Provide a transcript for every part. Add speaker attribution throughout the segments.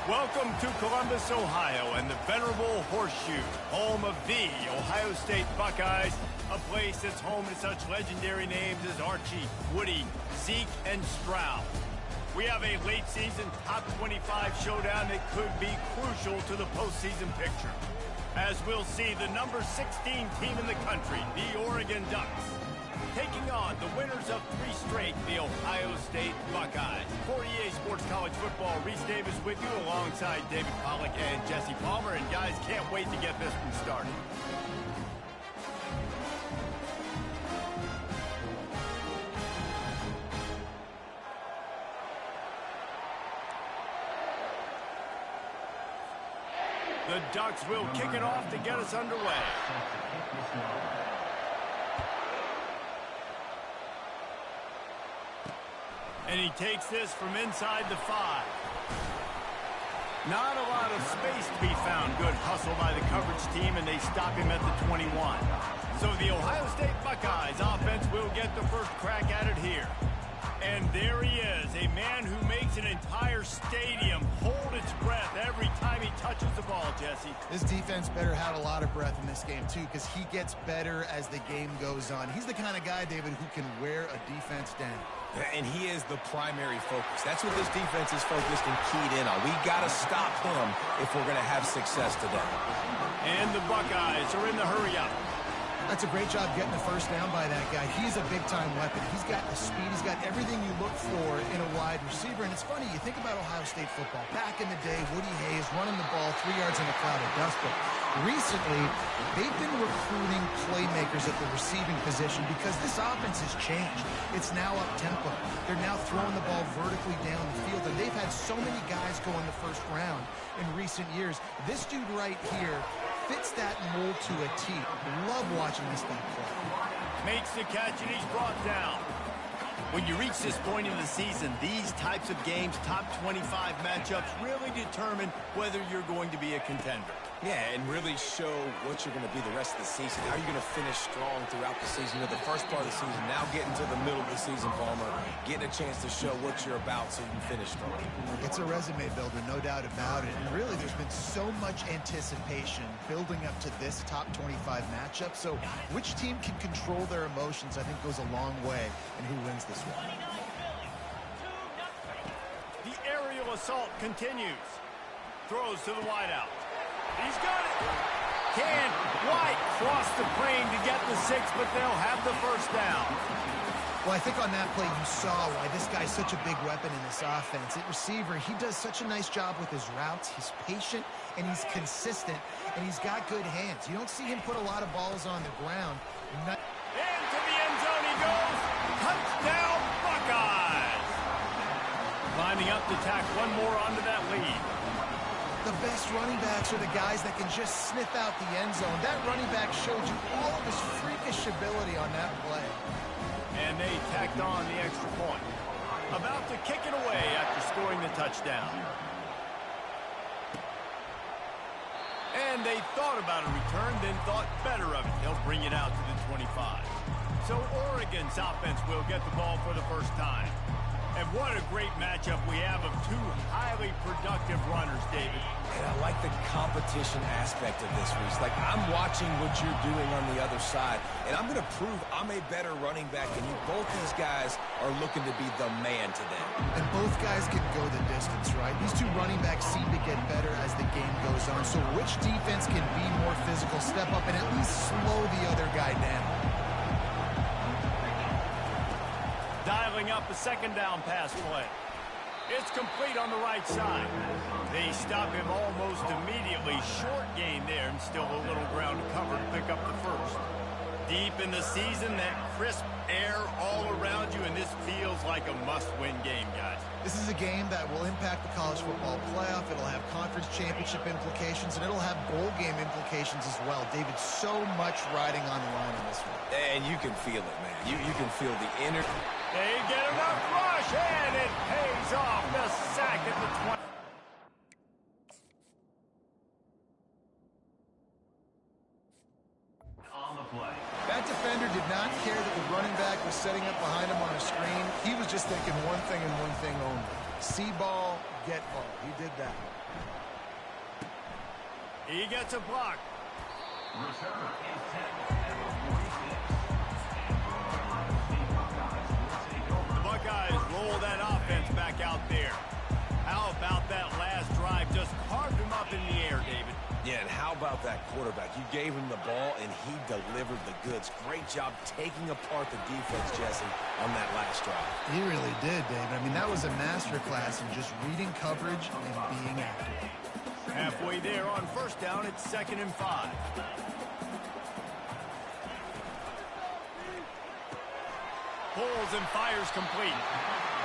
Speaker 1: Welcome to Columbus, Ohio, and the venerable Horseshoe, home of the Ohio State Buckeyes, a place that's home to such legendary names as Archie, Woody, Zeke, and Stroud. We have a late-season top 25 showdown that could be crucial to the postseason picture, as we'll see the number 16 team in the country, the Oregon Ducks, taking on the winners of 3 straight, the Ohio State Buckeyes. For EA Sports College Football, Reese Davis with you alongside David Pollack and Jesse Palmer. And guys, can't wait to get this one started. The Ducks will kick it off to get us underway. And he takes this from inside the 5. Not a lot of space to be found. Good hustle by the coverage team, and they stop him at the 21. So the Ohio State Buckeyes offense will get the first crack at it here. And there he is, a man who makes an entire stadium hold its breath every time he touches the ball, Jesse.
Speaker 2: This defense better have a lot of breath in this game, too, because he gets better as the game goes on. He's the kind of guy, David, who can wear a defense down.
Speaker 3: And he is the primary focus. That's what this defense is focused and keyed in on. We got to stop him if we're going to have success today.
Speaker 1: And the Buckeyes are in the hurry-up.
Speaker 2: That's a great job getting the first down by that guy. He's a big-time weapon. He's got the speed. He's got everything you look for in a wide receiver. And it's funny, you think about Ohio State football. Back in the day, Woody Hayes running the ball 3 yards in a cloud of dust. But recently, they've been recruiting playmakers at the receiving position because this offense has changed. It's now up-tempo. They're now throwing the ball vertically down the field. And they've had so many guys go in the first round in recent years. This dude right here fits that mold to a T. Love watching this thing play.
Speaker 1: Makes the catch and he's brought down. When you reach this point in the season, these types of games, top 25 matchups, really determine whether you're going to be a contender.
Speaker 3: Yeah, and really show what you're going to be the rest of the season. How are you going to finish strong throughout the season? You know, the first part of the season, now getting to the middle of the season, Palmer, getting a chance to show what you're about so you can finish strong.
Speaker 2: It's a resume builder, no doubt about it. And really, there's been so much anticipation building up to this top 25 matchup. So which team can control their emotions, I think, goes a long way in who wins this one.
Speaker 1: The aerial assault continues. Throws to the wideout. He's got it. Can White cross the frame to get the 6, but they'll have the first down.
Speaker 2: Well, I think on that play you saw why this guy's such a big weapon in this offense. At receiver, he does such a nice job with his routes. He's patient, and he's consistent, and he's got good hands. You don't see him put a lot of balls on the ground.
Speaker 1: Into the end zone he goes. Touchdown, Buckeyes. Climbing up to tack one more onto that lead.
Speaker 2: The best running backs are the guys that can just sniff out the end zone. That running back showed you all of his freakish ability on that play.
Speaker 1: And they tacked on the extra point. About to kick it away after scoring the touchdown. And they thought about a return, then thought better of it. They'll bring it out to the 25. So Oregon's offense will get the ball for the first time. And what a great matchup we have of 2 highly productive runners, David.
Speaker 3: And I like the competition aspect of this, Reese. Like, I'm watching what you're doing on the other side, and I'm going to prove I'm a better running back than you. Both these guys are looking to be the man today.
Speaker 2: And both guys can go the distance, right? These 2 running backs seem to get better as the game goes on. So which defense can be more physical, step up, and at least slow the other guy down?
Speaker 1: Dialing up a second down pass play. It's complete on the right side. They stop him almost immediately. Short gain there and still a little ground to cover to pick up the first. Deep in the season, that crisp air all around you, and this feels like a must-win game, guys.
Speaker 2: This is a game that will impact the college football playoff. It'll have conference championship implications, and it'll have bowl game implications as well. David, so much riding on the line in this one.
Speaker 3: And you can feel it, man. You can feel the energy.
Speaker 1: They get enough rush, and it pays off. The sack at the 20. On the play.
Speaker 2: That defender did not care that the running back was setting up behind him on a screen. He was just thinking one thing and one thing only. See ball, get ball. He did that.
Speaker 1: He gets a block. The Buckeyes roll that offense back out there. How about that last drive? Just carved him up in the air, David.
Speaker 3: Yeah, and how about that quarterback? You gave him the ball, and he delivered the goods. Great job taking apart the defense, Jesse, on that last drive.
Speaker 2: He really did, David. I mean, that was a masterclass in just reading coverage and being accurate.
Speaker 1: Halfway there on first down, it's 2nd and 5. Pulls and fires complete.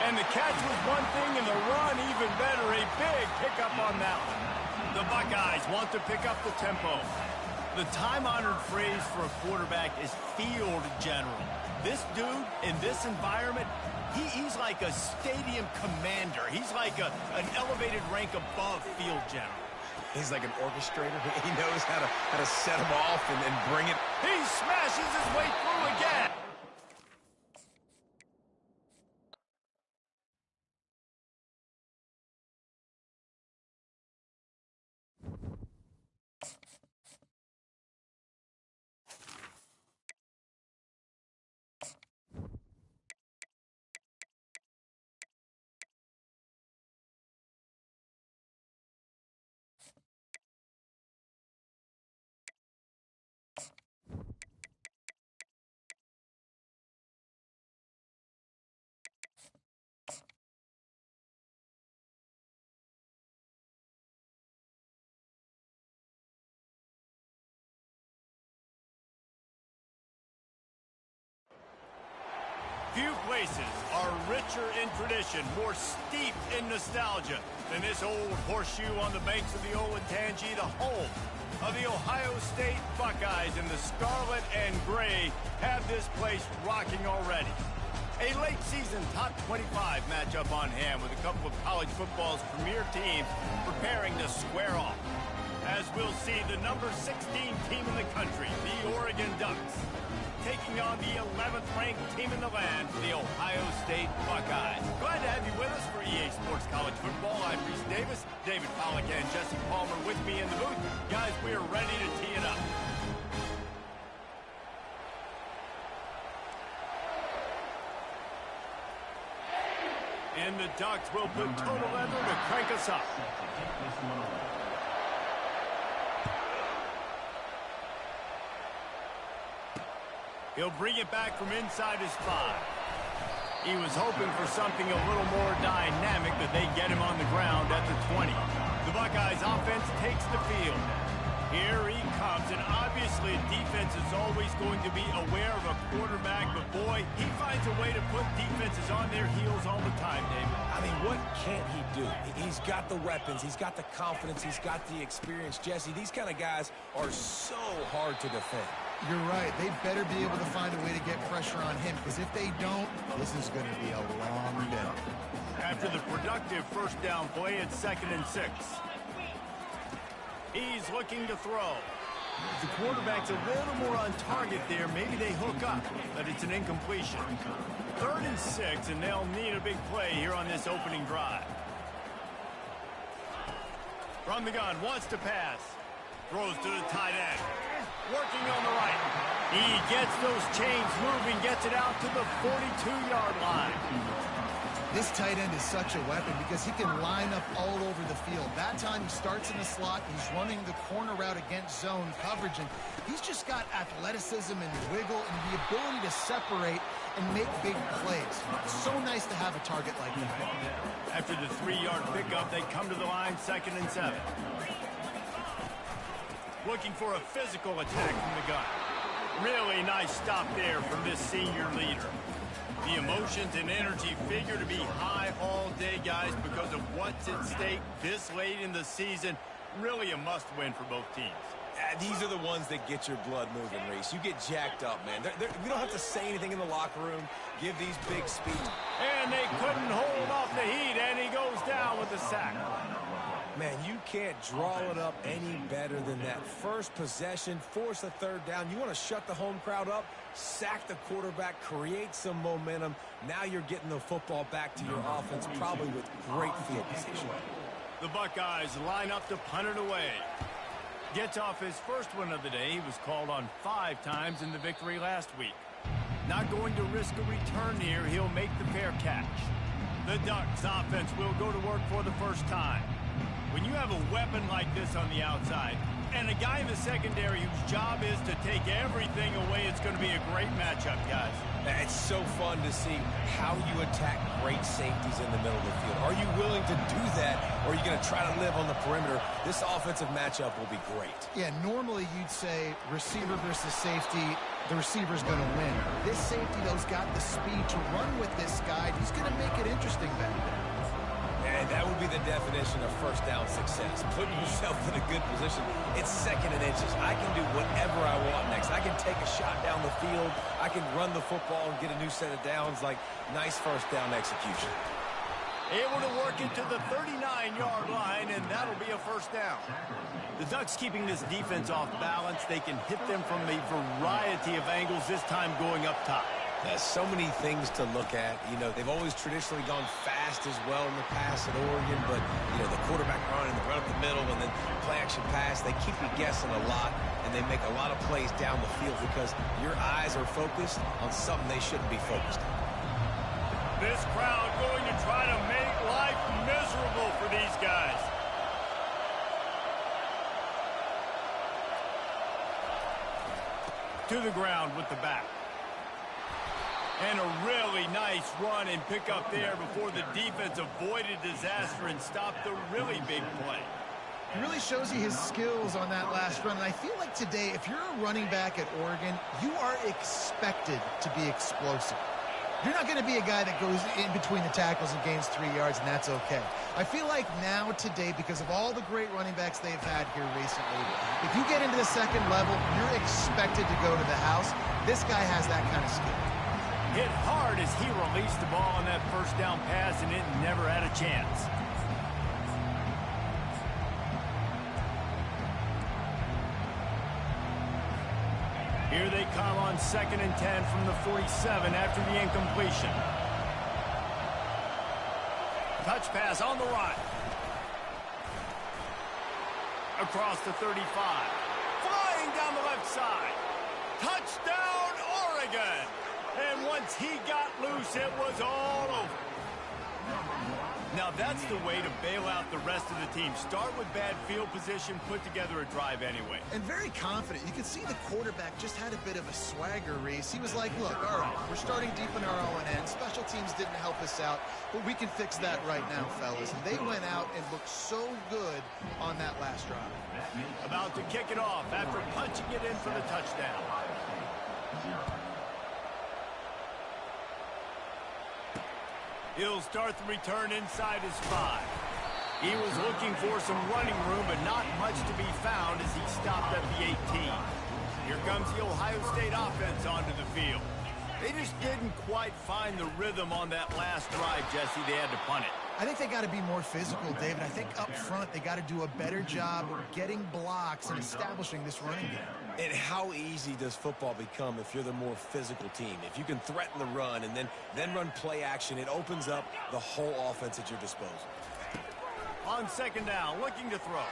Speaker 1: And the catch was one thing, and the run even better. A big pickup on that one. The Buckeyes want to pick up the tempo. The time-honored phrase for a quarterback is field general. This dude, in this environment, he's like a stadium commander. He's like an elevated rank above field general.
Speaker 3: He's like an orchestrator. He knows how to set him off and bring it.
Speaker 1: He smashes his way through again. Few places are richer in tradition, more steeped in nostalgia than this old horseshoe on the banks of the Olentangy, the home of the Ohio State Buckeyes. And the scarlet and gray have this place rocking already. A late season top 25 matchup on hand with a couple of college football's premier teams preparing to square off. As we'll see, the number 16 team in the country, the Oregon Ducks, taking on the 11th ranked team in the land, the Ohio State Buckeyes. Glad to have you with us for EA Sports College Football. I'm Reese Davis, David Pollack and Jesse Palmer with me in the booth. Guys, we are ready to tee it up. And the Ducks will put total leather to crank us up. He'll bring it back from inside his 5. He was hoping for something a little more dynamic, but they get him on the ground at the 20. The Buckeyes offense takes the field. Here he comes, and obviously defense is always going to be aware of a quarterback, but boy, he finds a way to put defenses on their heels all the time, David.
Speaker 3: I mean, what can't he do? He's got the weapons, he's got the confidence, he's got the experience. Jesse, these kind of guys are so hard to defend.
Speaker 2: You're right. They better be able to find a way to get pressure on him, because if they don't, this is going to be a long day.
Speaker 1: After the productive first down play, it's 2nd and 6. He's looking to throw. If the quarterback's a little more on target there, maybe they hook up, but it's an incompletion. 3rd and 6, and they'll need a big play here on this opening drive. From the gun, wants to pass. Throws to the tight end. Working on the right. He gets those chains moving, gets it out to the 42-yard line.
Speaker 2: This tight end is such a weapon because he can line up all over the field. That time he starts in the slot, he's running the corner route against zone coverage, and he's just got athleticism and wiggle and the ability to separate and make big plays. It's so nice to have a target like that.
Speaker 1: After the 3-yard pickup, they come to the line, 2nd and 7. Looking for a physical attack from the gun. Really nice stop there from this senior leader. The emotions and energy figure to be high all day, guys, because of what's at stake this late in the season. Really a must-win for both teams.
Speaker 3: These are the ones that get your blood moving, Reese. You get jacked up, man. We don't have to say anything in the locker room. Give these big speeches.
Speaker 1: And they couldn't hold off the heat, and he goes down with the sack.
Speaker 3: Man, you can't draw it up any better than that. First possession, force a 3rd down. You want to shut the home crowd up, sack the quarterback, create some momentum. Now you're getting the football back to your offense, probably with great field position.
Speaker 1: The Buckeyes line up to punt it away. Gets off his first one of the day. He was called on 5 times in the victory last week. Not going to risk a return here. He'll make the fair catch. The Ducks offense will go to work for the first time. When you have a weapon like this on the outside and a guy in the secondary whose job is to take everything away, it's going to be a great matchup, guys.
Speaker 3: It's so fun to see how you attack great safeties in the middle of the field. Are you willing to do that, or are you going to try to live on the perimeter? This offensive matchup will be great.
Speaker 2: Yeah, normally you'd say receiver versus safety, the receiver's going to win. This safety, though's got the speed to run with this guy. He's going to make it interesting back there.
Speaker 3: And that would be the definition of first down success. Putting yourself in a good position. It's 2nd and inches. I can do whatever I want next. I can take a shot down the field. I can run the football and get a new set of downs. Like, nice first down execution.
Speaker 1: Able to work it to the 39-yard line, and that'll be a first down. The Ducks keeping this defense off balance. They can hit them from a variety of angles, this time going up top.
Speaker 3: There's so many things to look at. You know, they've always traditionally gone fast as well in the past at Oregon, but, you know, the quarterback run and the run up the middle and then play-action pass, they keep you guessing a lot, and they make a lot of plays down the field because your eyes are focused on something they shouldn't be focused on.
Speaker 1: This crowd going to try to make life miserable for these guys. To the ground with the back. And a really nice run and pick up there before the defense avoided disaster and stopped the really big play.
Speaker 2: It really shows you his skills on that last run. And I feel like today, if you're a running back at Oregon, you are expected to be explosive. You're not going to be a guy that goes in between the tackles and gains 3 yards, and that's okay. I feel like now today, because of all the great running backs they've had here recently, if you get into the 2nd level, you're expected to go to the house. This guy has that kind of skill.
Speaker 1: Hit hard as he released the ball on that first down pass, and it never had a chance. Here they come on 2nd and 10 from the 47 after the incompletion. Touch pass on the run. Across the 35. Flying down the left side. Touchdown, Oregon! And once he got loose, it was all over. Now that's the way to bail out the rest of the team. Start with bad field position, put together a drive anyway.
Speaker 2: And very confident. You can see the quarterback just had a bit of a swagger, Reese. He was like, look, all right, we're starting deep in our own end. Special teams didn't help us out, but we can fix that right now, fellas. And they went out and looked so good on that last drive.
Speaker 1: About to kick it off after punching it in for the touchdown. He'll start the return inside his 5. He was looking for some running room, but not much to be found as he stopped at the 18. Here comes the Ohio State offense onto the field. They just didn't quite find the rhythm on that last drive, Jesse. They had to punt it.
Speaker 2: I think they got to be more physical, David. I think up front they got to do a better job of getting blocks and establishing this running game.
Speaker 3: And how easy does football become if you're the more physical team? If you can threaten the run and then run play action, it opens up the whole offense at your disposal.
Speaker 1: On 2nd down, looking to throw.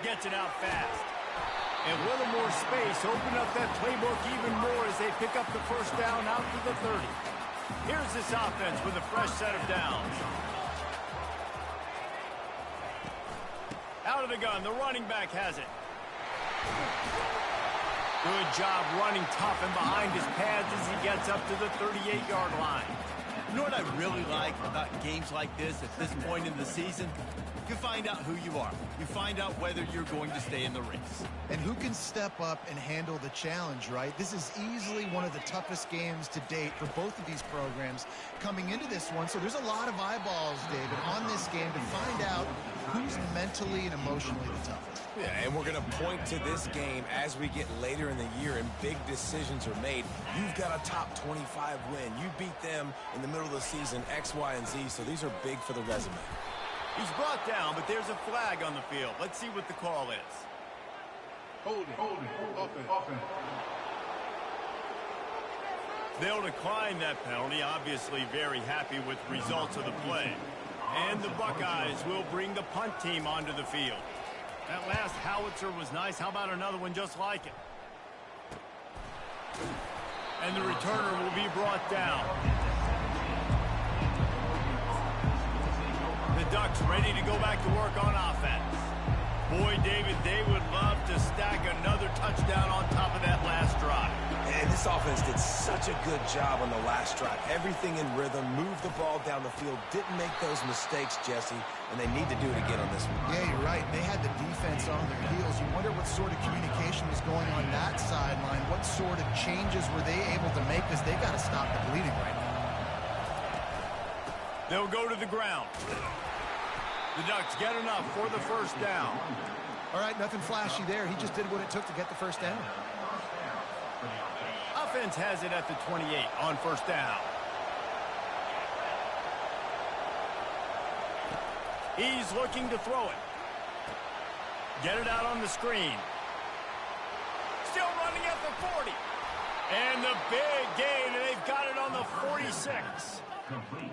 Speaker 1: Gets it out fast. And a little more space, open up that playbook even more as they pick up the first down out to the 30. Here's this offense with a fresh set of downs. Out of the gun, the running back has it. Good job running tough and behind his pads as he gets up to the 38-yard line. You know what I really like about games like this at this point in the season? You find out who you are. You find out whether you're going to stay in the race.
Speaker 2: And who can step up and handle the challenge, right? This is easily one of the toughest games to date for both of these programs coming into this one. So there's a lot of eyeballs, David, on this game to find out who's mentally and emotionally the toughest.
Speaker 3: Yeah, and we're going to point to this game as we get later in the year and big decisions are made. You've got a top 25 win. You beat them in the middle of the season, X, Y, and Z, so these are big for the resume.
Speaker 1: He's brought down, but there's a flag on the field. Let's see what the call is.
Speaker 4: Hold it, offense.
Speaker 1: They'll decline that penalty, obviously very happy with the results of the play. And the Buckeyes will bring the punt team onto the field. That last howitzer was nice. How about another one just like it? And the returner will be brought down. The Ducks ready to go back to work on offense. Boy, David, they would love to stack another touchdown on top of that last drive.
Speaker 3: And this offense did such a good job on the last drive. Everything in rhythm, moved the ball down the field, didn't make those mistakes, Jesse, and they need to do it again on this one.
Speaker 2: Yeah, you're right. They had the defense on their heels. You wonder what sort of communication was going on that sideline. What sort of changes were they able to make, because they got to stop the bleeding right now.
Speaker 1: They'll go to the ground. The Ducks get enough for the first down.
Speaker 2: All right, nothing flashy there. He just did what it took to get the first down.
Speaker 1: Offense has it at the 28 on first down. He's looking to throw it. Get it out on the screen. Still running at the 40. And the big gain, and they've got it on the 46.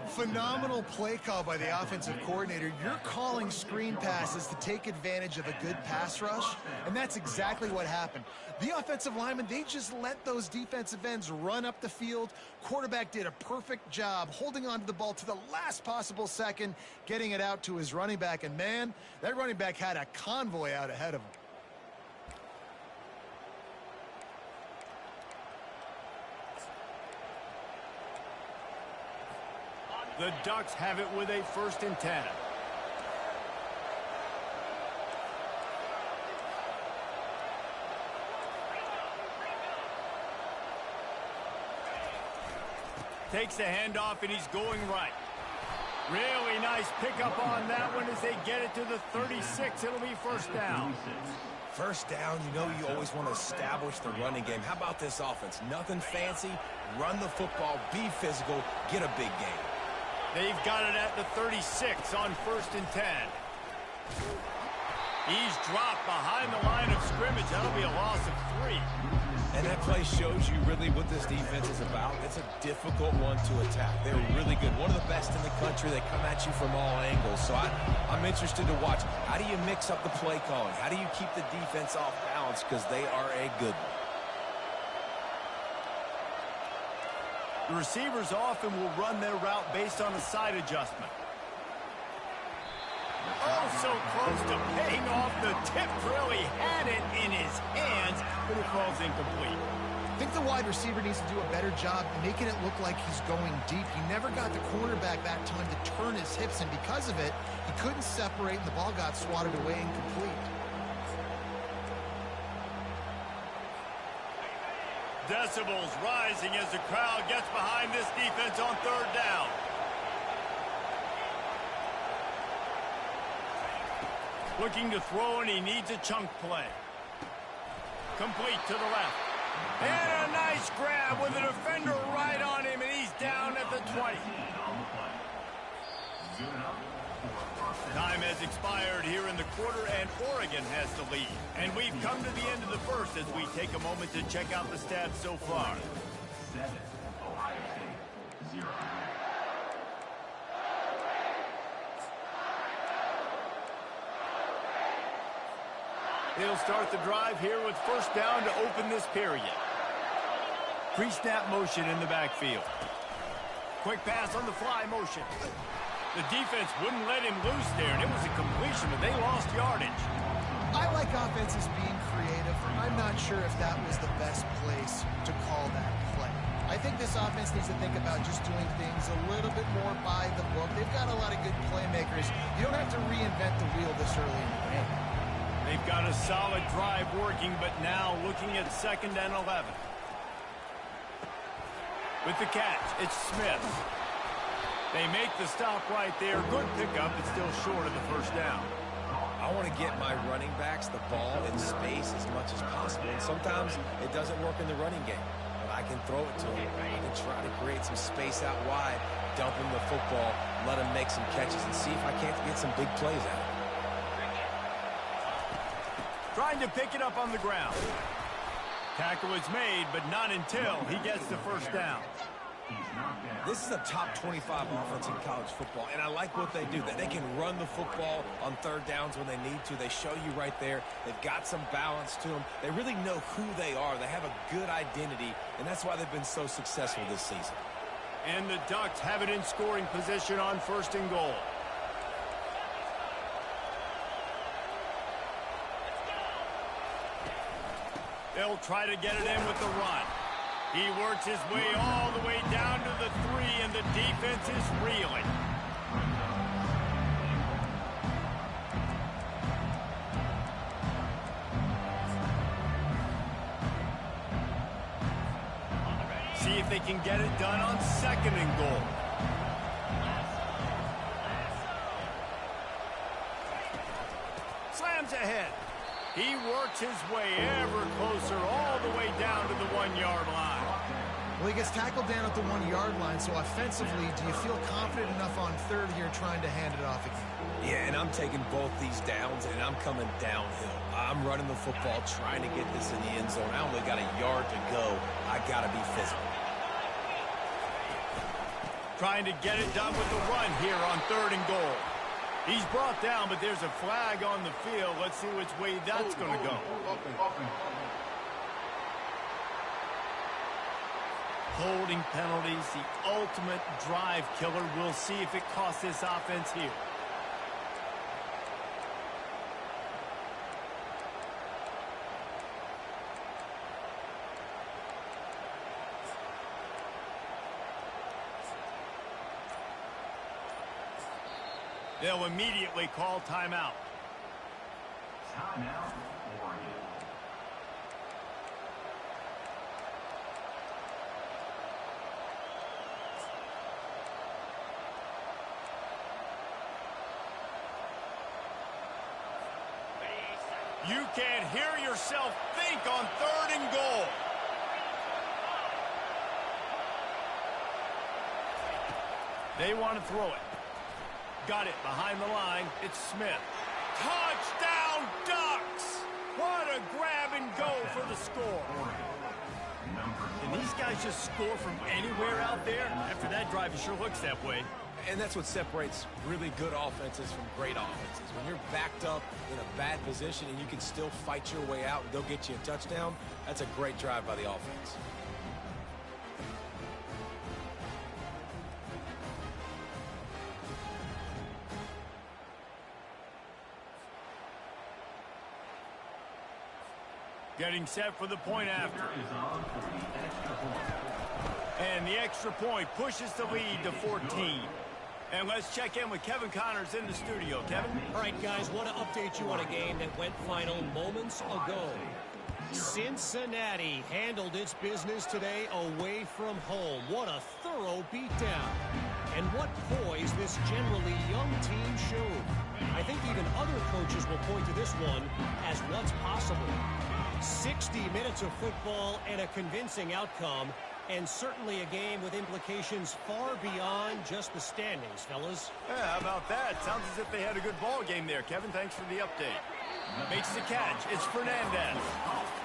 Speaker 2: Phenomenal play call by the offensive coordinator. You're calling screen passes to take advantage of a good pass rush, and that's exactly what happened. The offensive linemen, they just let those defensive ends run up the field. Quarterback did a perfect job holding on to the ball to the last possible second, getting it out to his running back, and man, that running back had a convoy out ahead of him.
Speaker 1: The Ducks have it with a 1st and 10. Takes the handoff, and he's going right. Really nice pickup on that one as they get it to the 36. It'll be first down.
Speaker 3: First down, you know you always want to establish the running game. How about this offense? Nothing fancy. Run the football, be physical, get a big gain.
Speaker 1: They've got it at the 36 on 1st and 10. He's dropped behind the line of scrimmage. That'll be a loss of 3.
Speaker 3: And that play shows you really what this defense is about. It's a difficult one to attack. They're really good. One of the best in the country. They come at you from all angles. So I'm interested to watch. How do you mix up the play calling? How do you keep the defense off balance? Because they are a good one.
Speaker 1: The receivers often will run their route based on a side adjustment. Oh, so close to paying off the tip drill. He had it in his hands, but it falls incomplete.
Speaker 2: I think the wide receiver needs to do a better job making it look like he's going deep. He never got the cornerback that time to turn his hips, and because of it, he couldn't separate, and the ball got swatted away incomplete.
Speaker 1: Decibels rising as the crowd gets behind this defense on 3rd down. Looking to throw, and he needs a chunk play. Complete to the left. And a nice grab with a defender right on him, and he's down at the 20. Time has expired here in the quarter, and Oregon has the lead. And we've come to the end of the first as we take a moment to check out the stats so far.
Speaker 5: 7, Ohio State, 0.
Speaker 1: They'll start the drive here with first down to open this period. Pre-snap motion in the backfield. Quick pass on the fly motion. The defense wouldn't let him loose there, and it was a completion, but they lost yardage.
Speaker 2: I like offenses being creative. I'm not sure if that was the best place to call that play. I think this offense needs to think about just doing things a little bit more by the book. They've got a lot of good playmakers. You don't have to reinvent the wheel this early in the game.
Speaker 1: They've got a solid drive working, but now looking at 2nd and 11. With the catch, it's Smith. They make the stop right there. Good pickup, but still short of the first down.
Speaker 3: I want to get my running backs the ball in space as much as possible. And sometimes it doesn't work in the running game. But I can throw it to him. I can try to create some space out wide, dump him the football, let him make some catches, and see if I can't get some big plays out of him.
Speaker 1: Trying to pick it up on the ground. Tackle is made, but not until he gets the first down.
Speaker 5: He's knocked down.
Speaker 3: This is a top 25 offense in college football, and I like what they do. They can run the football on third downs when they need to. They show you right there. They've got some balance to them. They really know who they are. They have a good identity, and that's why they've been so successful this season.
Speaker 1: And the Ducks have it in scoring position on 1st and goal. They'll try to get it in with the run. He works his way all the way down to the 3, and the defense is reeling. See if they can get it done on 2nd and goal. Slams ahead. He works his way ever closer all the way down to the 1-yard line.
Speaker 2: Well, he gets tackled down at the 1-yard line, so offensively, do you feel confident enough on 3rd here trying to hand it off again?
Speaker 3: Yeah, and I'm taking both these downs, and I'm coming downhill. I'm running the football, trying to get this in the end zone. I only got a yard to go. I got to be physical.
Speaker 1: Trying to get it done with the run here on 3rd and goal. He's brought down, but there's a flag on the field. Let's see which way that's going to go. Holding penalties, the ultimate drive killer. We'll see if it costs this offense here. They'll immediately call timeout.
Speaker 5: Timeout, Oregon.
Speaker 1: You can't hear yourself think on 3rd and goal. They want to throw it. Got it behind the line. It's Smith. Touchdown, Ducks! What a grab and go for the score. And these guys just score from anywhere out there? After that drive, it sure looks that way.
Speaker 3: And that's what separates really good offenses from great offenses. When you're backed up in a bad position and you can still fight your way out and go get you a touchdown, that's a great drive by the offense.
Speaker 1: Getting set for the point after. And the extra point pushes the lead to 14. And let's check in with Kevin Connors in the studio. Kevin?
Speaker 6: All right, guys, want to update you on a game that went final moments ago. Cincinnati handled its business today away from home. What a thorough beatdown. And what poise this generally young team showed. I think even other coaches will point to this one as what's possible. 60 minutes of football and a convincing outcome, and certainly a game with implications far beyond just the standings, fellas.
Speaker 1: Yeah, how about that? Sounds as if they had a good ball game there, Kevin. Thanks for the update. Makes the catch. It's Fernandez.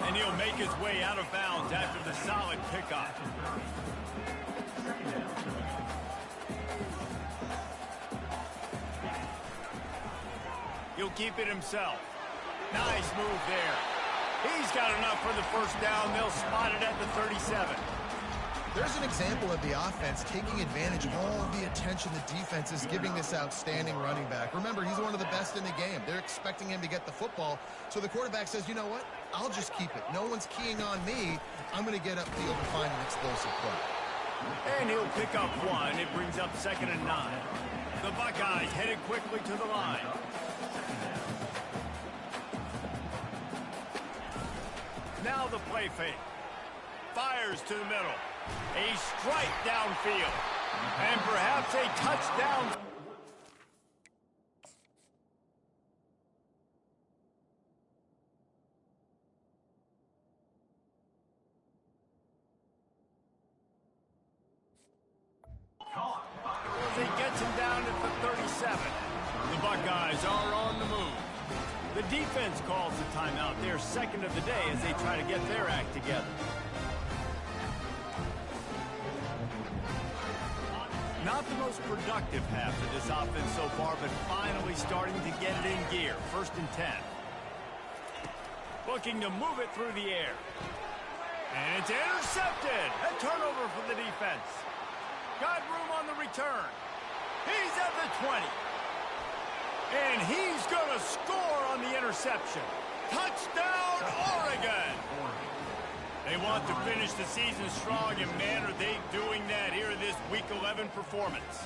Speaker 1: And he'll make his way out of bounds after the solid pickup. He'll keep it himself. Nice move there. He's got enough for the first down. They'll spot it at the 37.
Speaker 2: There's an example of the offense taking advantage of all the attention the defense is giving this outstanding running back. Remember, he's one of the best in the game. They're expecting him to get the football. So the quarterback says, you know what? I'll just keep it. No one's keying on me. I'm going to get upfield and find an explosive play.
Speaker 1: And he'll pick up one. It brings up 2nd and 9. The Buckeyes headed quickly to the line. Now the play fake. Fires to the middle. A strike downfield. And perhaps a touchdown. He gets him down at the 37. The Buckeyes are on the move. The defense calls the timeout, their second of the day, as they try to get their act together. Not the most productive half of this offense so far, but finally starting to get it in gear. 1st and 10. Looking to move it through the air. And it's intercepted. A turnover for the defense. Got room on the return. He's at the 20. And he's going to score on the interception. Touchdown, Oregon! They want to finish the season strong, and man, are they doing that here in this Week 11 performance.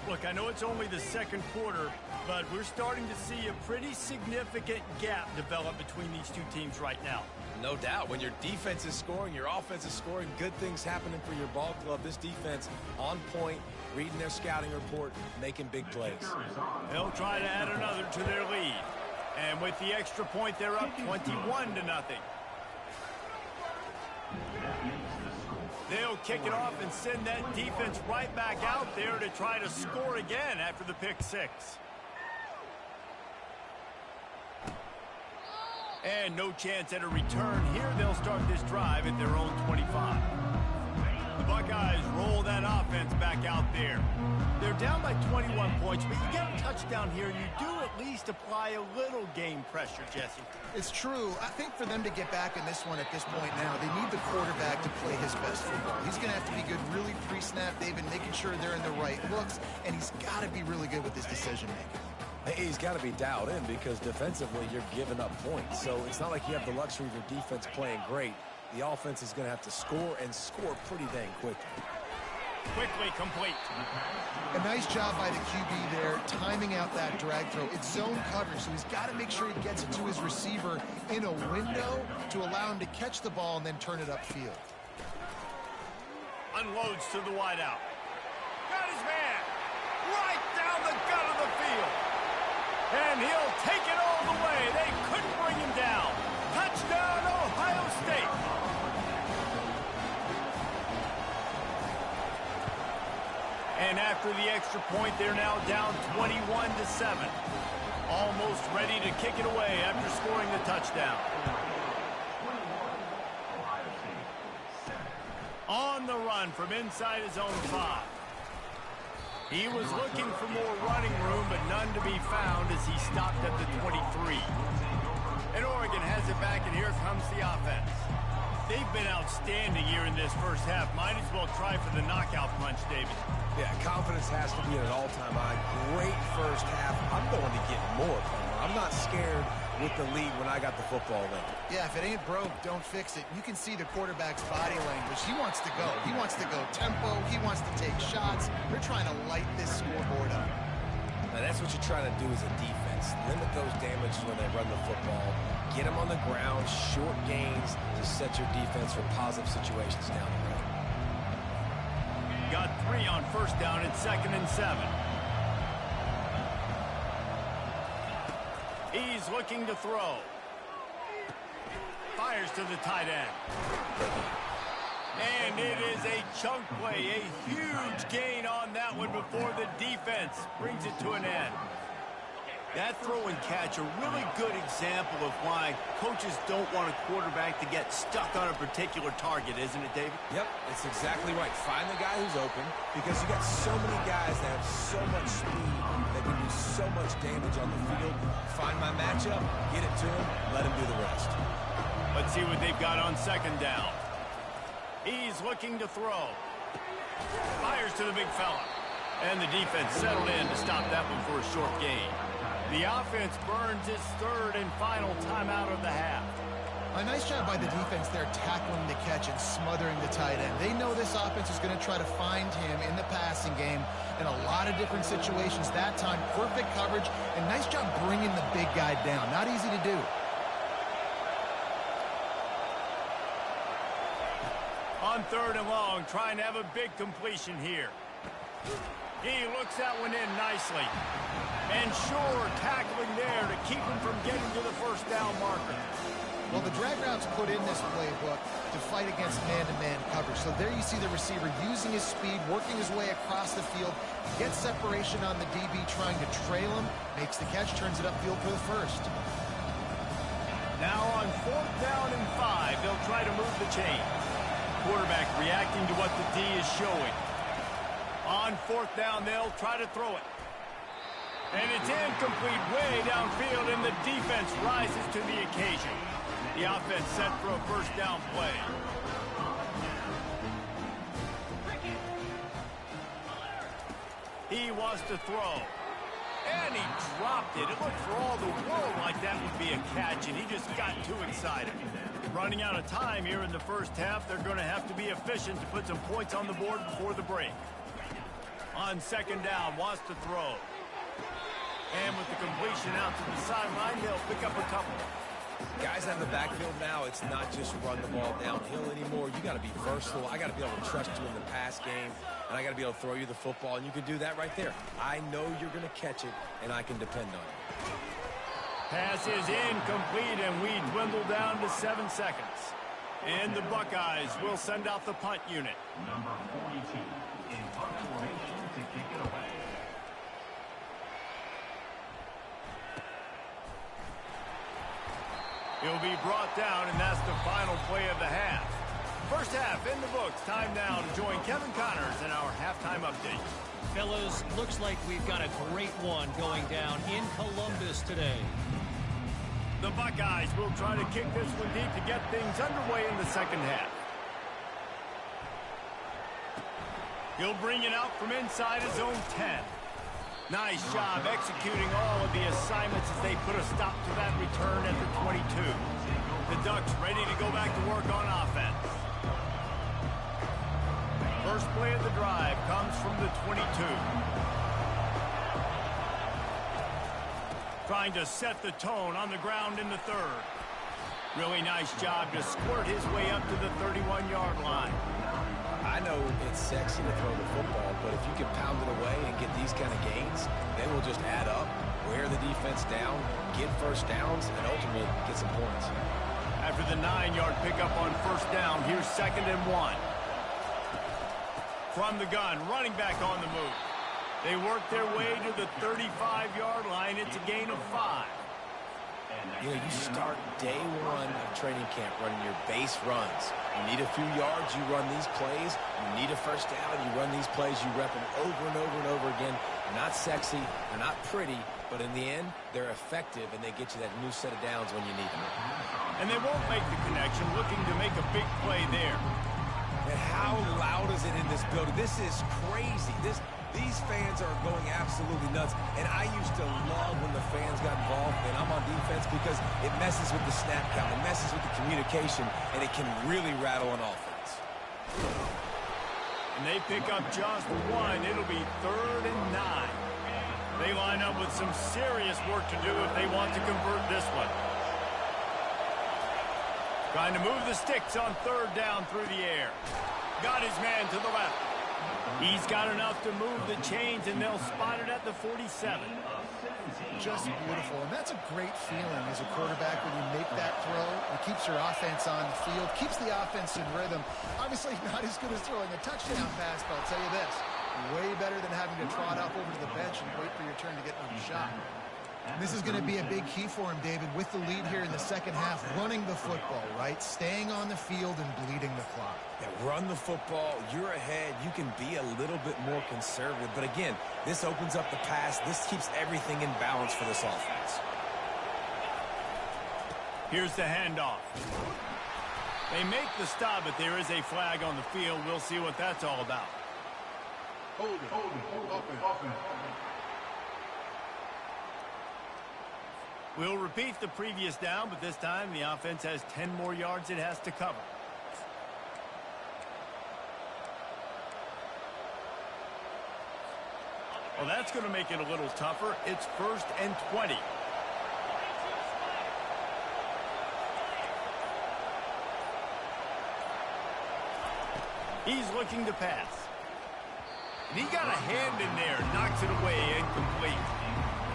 Speaker 1: Look, I know it's only the 2nd quarter, but we're starting to see a pretty significant gap develop between these two teams right now.
Speaker 3: No doubt. When your defense is scoring, your offense is scoring, good things happening for your ball club. This defense on point, reading their scouting report, making big plays.
Speaker 1: They'll try to add another to their lead. And with the extra point, they're up 21-0. They'll kick it off and send that defense right back out there to try to score again after the pick 6. And no chance at a return here. They'll start this drive at their own 25. The Buckeyes roll that offense back out there. They're down by 21 points, but you get a touchdown here, and you do at least apply a little game pressure, Jesse.
Speaker 2: It's true. I think for them to get back in this one at this point now, they need the quarterback to play his best football. He's going to have to be good really pre-snap. They've been making sure they're in the right looks, and he's got to be really good with his decision-making.
Speaker 3: He's got to be dialed in because defensively you're giving up points. So it's not like you have the luxury of your defense playing great. The offense is going to have to score and score pretty dang quickly.
Speaker 1: Quickly complete.
Speaker 2: A nice job by the QB there, timing out that drag throw. It's zone coverage, so he's got to make sure he gets it to his receiver in a window to allow him to catch the ball and then turn it upfield.
Speaker 1: Unloads to the wideout. Got his man right down the gut of the field. And he'll take it all the way. They couldn't bring him down. Touchdown, Ohio State. And after the extra point, they're now down 21-7. Almost ready to kick it away after scoring the touchdown. On the run from inside his own 5. He was looking for more running room, but none to be found as he stopped at the 23. And Oregon has it back, and here comes the offense. They've been outstanding here in this first half. Might as well try for the knockout punch, David.
Speaker 3: Yeah, confidence has to be at an all-time high. Great first half. I'm going to get more. I'm not scared with the lead when I got the football in.
Speaker 2: Yeah, if it ain't broke, don't fix it. You can see the quarterback's body language. He wants to go. He wants to go tempo. He wants to take shots. They're trying to light this scoreboard up.
Speaker 3: Now, that's what you're trying to do as a defense. Limit those damages when they run the football. Get them on the ground, short gains to set your defense for positive situations down the road.
Speaker 1: Got 3 on first down and 2nd and 7. He's looking to throw. Fires to the tight end. And it is a chunk play, a huge gain on that one before the defense brings it to an end. That throw and catch, a really good example of why coaches don't want a quarterback to get stuck on a particular target, isn't it, David?
Speaker 3: Yep, it's exactly right. Find the guy who's open because you got so many guys that have so much speed that can do so much damage on the field. Find my matchup, get it to him, let him do the rest.
Speaker 1: Let's see what they've got on 2nd down. He's looking to throw. Fires to the big fella. And the defense settled in to stop that one for a short gain. The offense burns its 3rd and final timeout of the half.
Speaker 2: A nice job by the defense there tackling the catch and smothering the tight end. They know this offense is going to try to find him in the passing game in a lot of different situations. That time, perfect coverage, and nice job bringing the big guy down. Not easy to do.
Speaker 1: On 3rd and long, trying to have a big completion here. He looks that one in nicely. And sure, tackling there to keep him from getting to the first down marker.
Speaker 2: Well, the drag routes put in this playbook to fight against man-to-man coverage. So there you see the receiver using his speed, working his way across the field, gets separation on the DB, trying to trail him, makes the catch, turns it upfield for the first.
Speaker 1: Now on 4th down and 5, they'll try to move the chain. Quarterback reacting to what the D is showing. On fourth down, they'll try to throw it. And it's incomplete way downfield, and the defense rises to the occasion. The offense set for a first down play. He wants to throw. And he dropped it. It looked for all the world like that would be a catch, and he just got too excited. Running out of time here in the first half, they're going to have to be efficient to put some points on the board before the break. On second down, wants to throw. And with the completion out to the sideline, they'll pick up a couple.
Speaker 3: Guys out in the backfield now, it's not just run the ball downhill anymore. You got to be versatile. I got to be able to trust you in the pass game, and I got to be able to throw you the football, and you can do that right there. I know you're going to catch it, and I can depend on it.
Speaker 1: Pass is incomplete, and we dwindle down to 7 seconds. And the Buckeyes will send out the punt unit.
Speaker 5: Number 42 in punt formation to kick it away.
Speaker 1: He'll be brought down, and that's the final play of the half. First half in the books. Time now to join Kevin Connors in our halftime update.
Speaker 6: Fellas, looks like we've got a great one going down in Columbus today.
Speaker 1: The Buckeyes will try to kick this one deep to get things underway in the second half. He'll bring it out from inside his own 10. Nice job executing all of the assignments as they put a stop to that return at the 22. The Ducks ready to go back to work on offense. First play of the drive comes from the 22. Trying to set the tone on the ground in the third. Really nice job to squirt his way up to the 31-yard line.
Speaker 3: I know it's sexy to throw the football, but if you can pound it away and get these kind of gains, they will just add up, wear the defense down, get first downs, and ultimately get some points.
Speaker 1: After the 9-yard pickup on first down, here's 2nd and 1. From the gun, running back on the move. They work their way to the 35-yard line. It's a gain of 5.
Speaker 3: You know, you start day one of training camp running your base runs. You need a few yards, you run these plays. You need a first down, you run these plays. You rep them over and over and over again. They're not sexy, they're not pretty, but in the end, they're effective, and they get you that new set of downs when you need them.
Speaker 1: And they won't make the connection, looking to make a big play there.
Speaker 3: And how loud is it in this building? This is crazy. These fans are going absolutely nuts. And I used to love when the fans got involved, and I'm on defense, because it messes with the snap count. It messes with the communication, and it can really rattle an offense.
Speaker 1: And they pick up just 1. It'll be 3rd and 9. They line up with some serious work to do if they want to convert this one. Trying to move the sticks on 3rd down through the air. Got his man to the left. He's got enough to move the chains, and they'll spot it at the 47.
Speaker 2: Just beautiful, and that's a great feeling as a quarterback when you make that throw. It keeps your offense on the field, keeps the offense in rhythm. Obviously not as good as throwing a touchdown pass, but I'll tell you this, way better than having to trot off over to the bench and wait for your turn to get another shot. This is going to be a big key for him, David, with the lead here in the second half, running the football, right? Staying on the field and bleeding the clock.
Speaker 3: Yeah, run the football. You're ahead. You can be a little bit more conservative. But again, this opens up the pass. This keeps everything in balance for this offense.
Speaker 1: Here's the handoff. They make the stop, but there is a flag on the field. We'll see what that's all about.
Speaker 4: Hold it. Offense.
Speaker 1: We'll repeat the previous down, but this time the offense has 10 more yards it has to cover. Well, that's going to make it a little tougher. It's 1st and 20. He's looking to pass. And he got a hand in there, knocks it away, incomplete.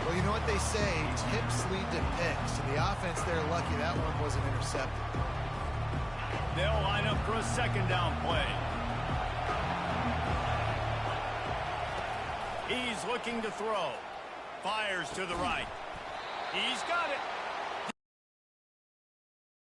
Speaker 2: Well, you know what they say, tips lead to picks. So the offense, they're lucky that one wasn't intercepted.
Speaker 1: They'll line up for a 2nd down play. He's looking to throw. Fires to the right. He's got it.